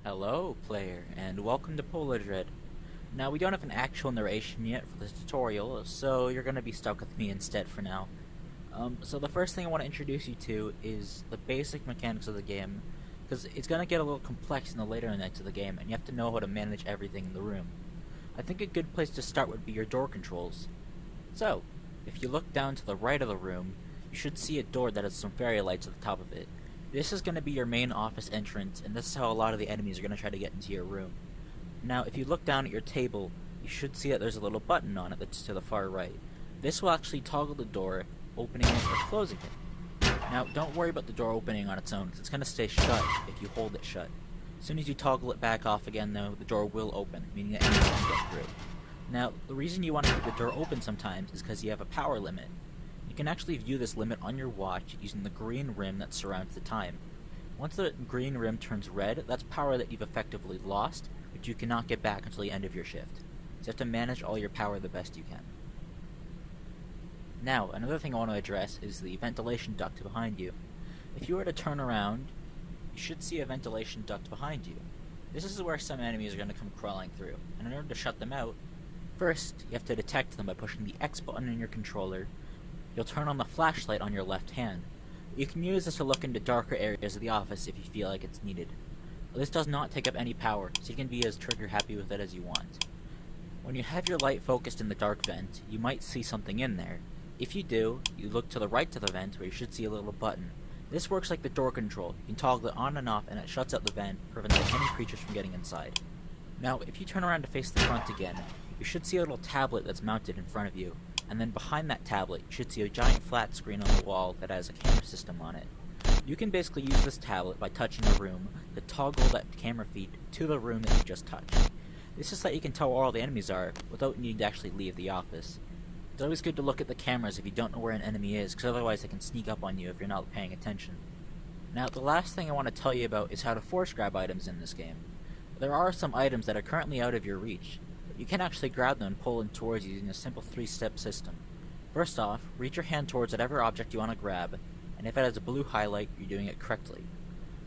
Hello, player, and welcome to Polar Dread. Now, we don't have an actual narration yet for this tutorial, so you're going to be stuck with me instead for now. So the first thing I want to introduce you to is the basic mechanics of the game, because it's going to get a little complex in the later nights of the game, and you have to know how to manage everything in the room. I think a good place to start would be your door controls. So, if you look down to the right of the room, you should see a door that has some fairy lights at the top of it. This is going to be your main office entrance, and this is how a lot of the enemies are going to try to get into your room. Now, if you look down at your table, you should see that there's a little button on it that's to the far right. This will actually toggle the door, opening it or closing it. Now, don't worry about the door opening on its own, because it's going to stay shut if you hold it shut. As soon as you toggle it back off again, though, the door will open, meaning that anyone can get through. Now, the reason you want to keep the door open sometimes is because you have a power limit. You can actually view this limit on your watch using the green rim that surrounds the time. Once the green rim turns red, that's power that you've effectively lost, which you cannot get back until the end of your shift. So you have to manage all your power the best you can. Now, another thing I want to address is the ventilation duct behind you. If you were to turn around, you should see a ventilation duct behind you. This is where some enemies are going to come crawling through, and in order to shut them out, first, you have to detect them by pushing the X button in your controller. You'll turn on the flashlight on your left hand. You can use this to look into darker areas of the office if you feel like it's needed. This does not take up any power, so you can be as trigger happy with it as you want. When you have your light focused in the dark vent, you might see something in there. If you do, you look to the right of the vent where you should see a little button. This works like the door control. You can toggle it on and off and it shuts out the vent, preventing any creatures from getting inside. Now, if you turn around to face the front again, you should see a little tablet that's mounted in front of you. And then behind that tablet, you should see a giant flat screen on the wall that has a camera system on it. You can basically use this tablet by touching a room to toggle that camera feed to the room that you just touched. This is so that you can tell where all the enemies are without needing to actually leave the office. It's always good to look at the cameras if you don't know where an enemy is, because otherwise they can sneak up on you if you're not paying attention. Now, the last thing I want to tell you about is how to force grab items in this game. There are some items that are currently out of your reach. You can actually grab them and pull them towards you using a simple 3-step system. First off, reach your hand towards whatever object you want to grab, and if it has a blue highlight, you're doing it correctly.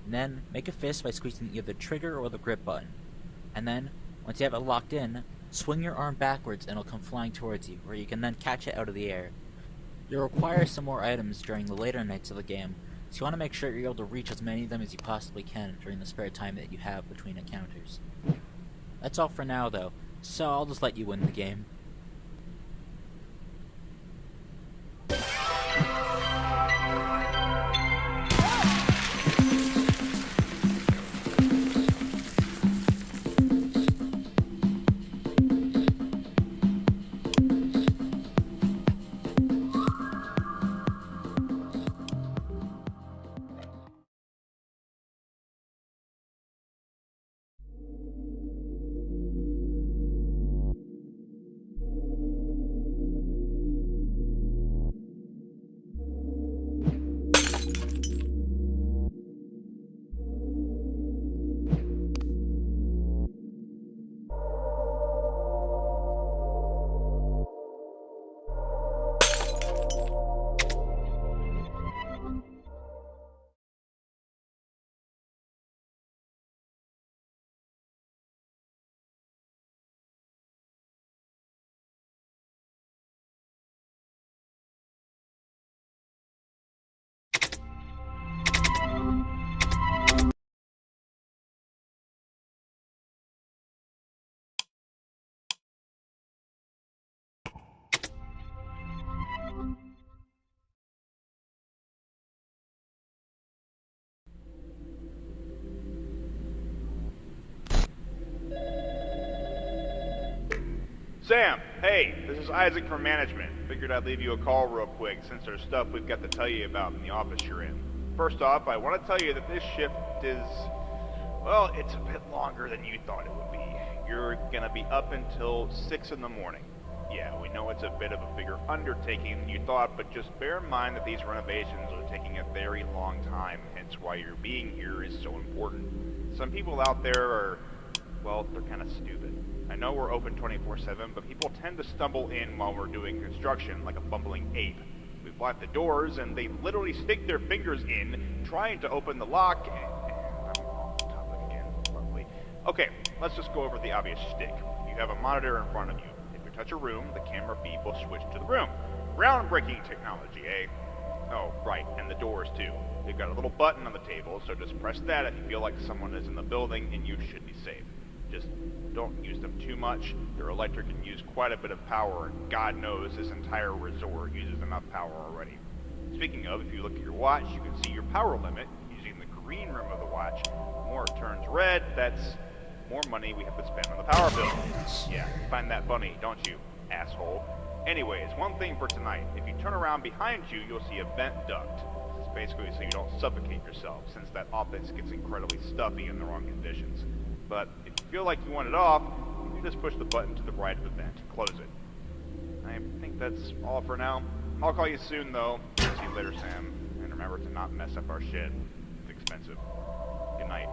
And then, make a fist by squeezing either the trigger or the grip button. And then, once you have it locked in, swing your arm backwards and it'll come flying towards you, where you can then catch it out of the air. You'll require some more items during the later nights of the game, so you want to make sure you're able to reach as many of them as you possibly can during the spare time that you have between encounters. That's all for now, though. So I'll just let you win the game. Sam, hey, this is Isaac from management. Figured I'd leave you a call real quick since there's stuff we've got to tell you about in the office you're in. First off, I want to tell you that this shift is, well, it's a bit longer than you thought it would be. You're gonna be up until 6 in the morning. Yeah, we know it's a bit of a bigger undertaking than you thought, but just bear in mind that these renovations are taking a very long time, hence why your being here is so important. Some people out there are, well, they're kind of stupid. I know we're open 24/7, but people tend to stumble in while we're doing construction like a bumbling ape. We've locked the doors, and they literally stick their fingers in, trying to open the lock, and I'm off topic again, probably. Okay, let's just go over the obvious shtick. You have a monitor in front of you. If you touch a room, the camera feed will switch to the room. Groundbreaking technology, eh? Oh, right, and the doors too. They've got a little button on the table, so just press that if you feel like someone is in the building and you should be safe. Just don't use them too much. Their electric can use quite a bit of power, and God knows this entire resort uses enough power already. Speaking of, if you look at your watch, you can see your power limit using the green room of the watch. The more it turns red, that's more money we have to spend on the power bill. Yeah, you find that funny, don't you, asshole? Anyways, one thing for tonight. If you turn around behind you, you'll see a vent duct. It's basically so you don't suffocate yourself, since that office gets incredibly stuffy in the wrong conditions. But if you feel like you want it off, you can just push the button to the right of the vent to close it. I think that's all for now. I'll call you soon, though. See you later, Sam. And remember to not mess up our shit. It's expensive. Good night.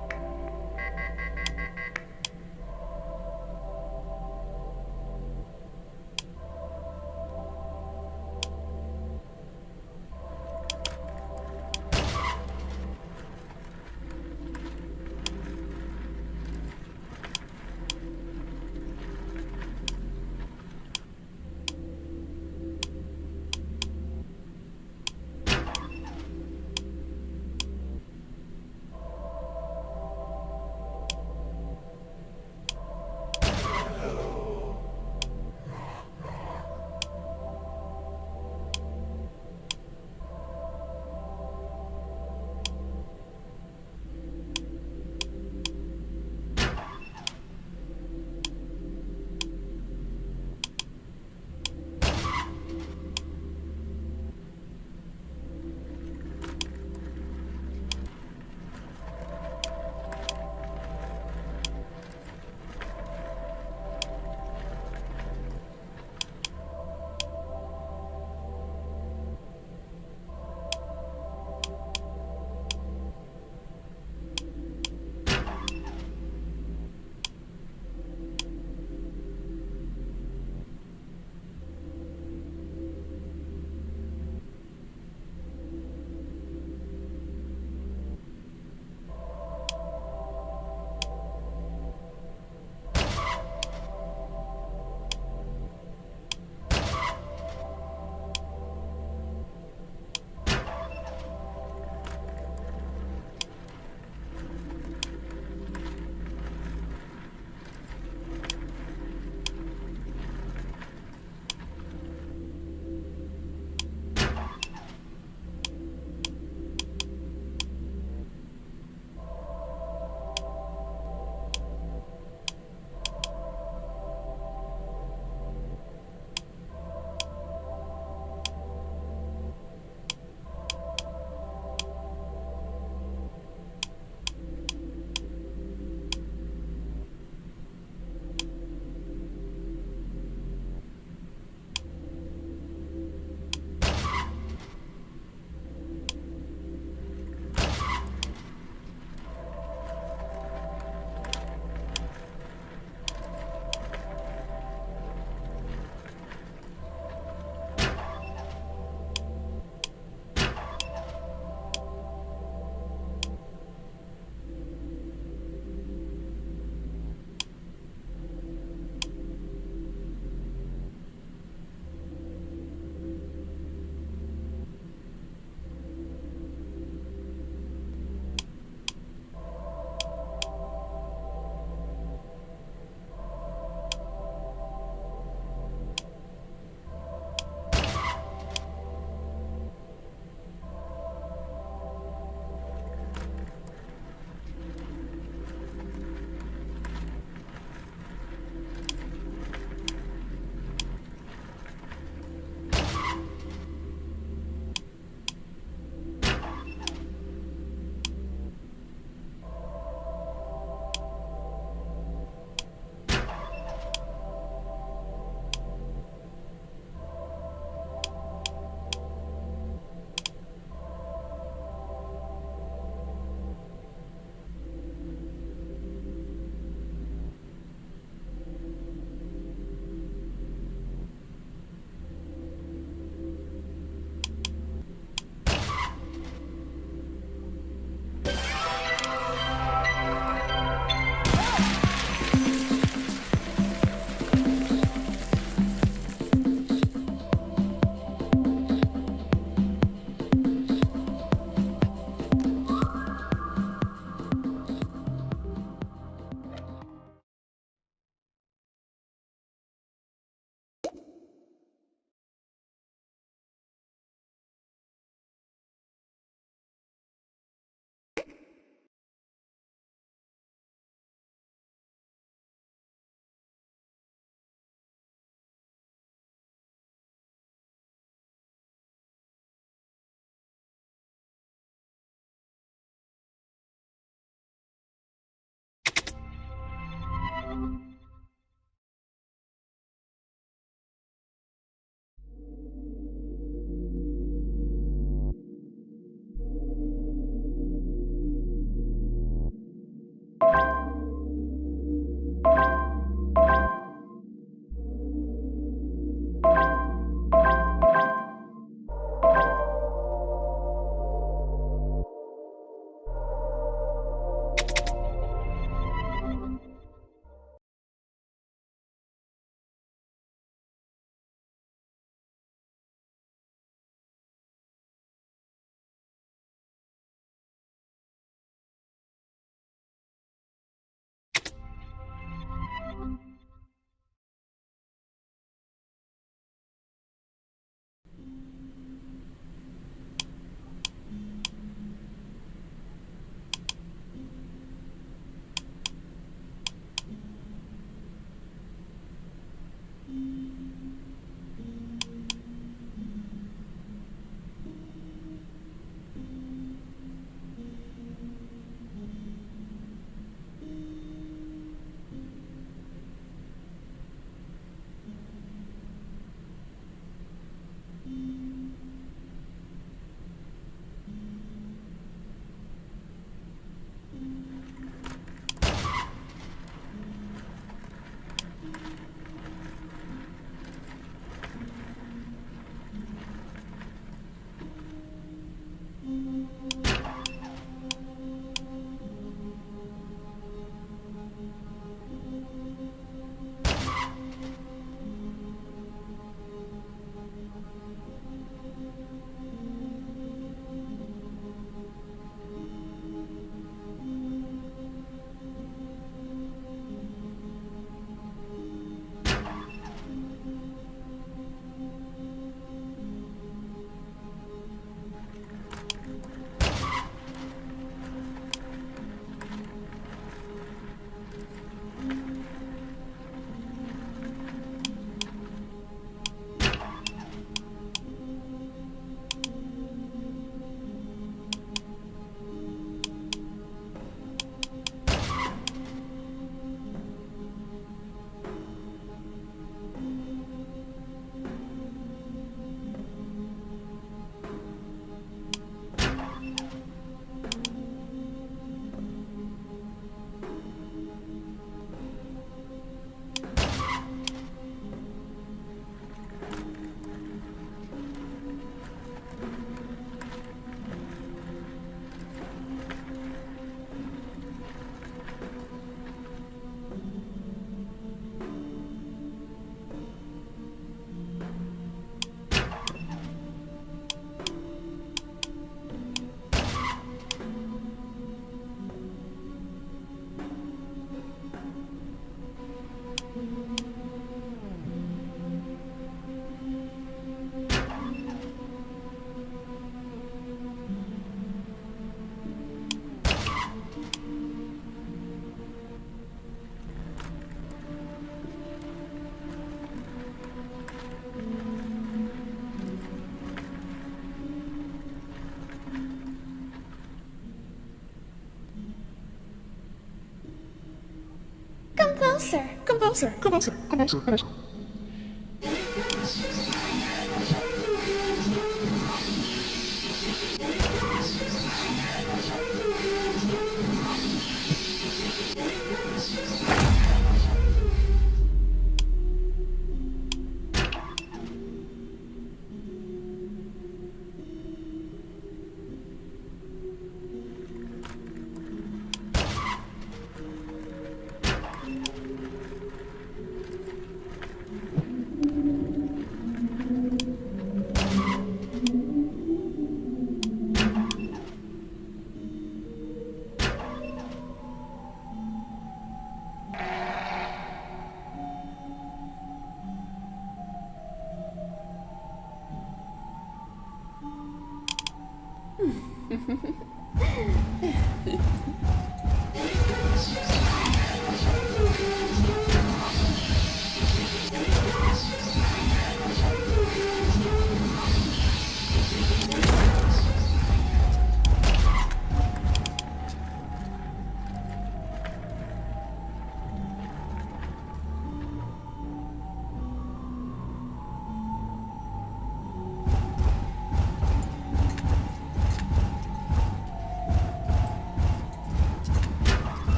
closer. Come closer, come closer, come closer, come closer.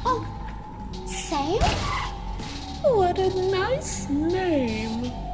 Oh, Sam? What a nice name.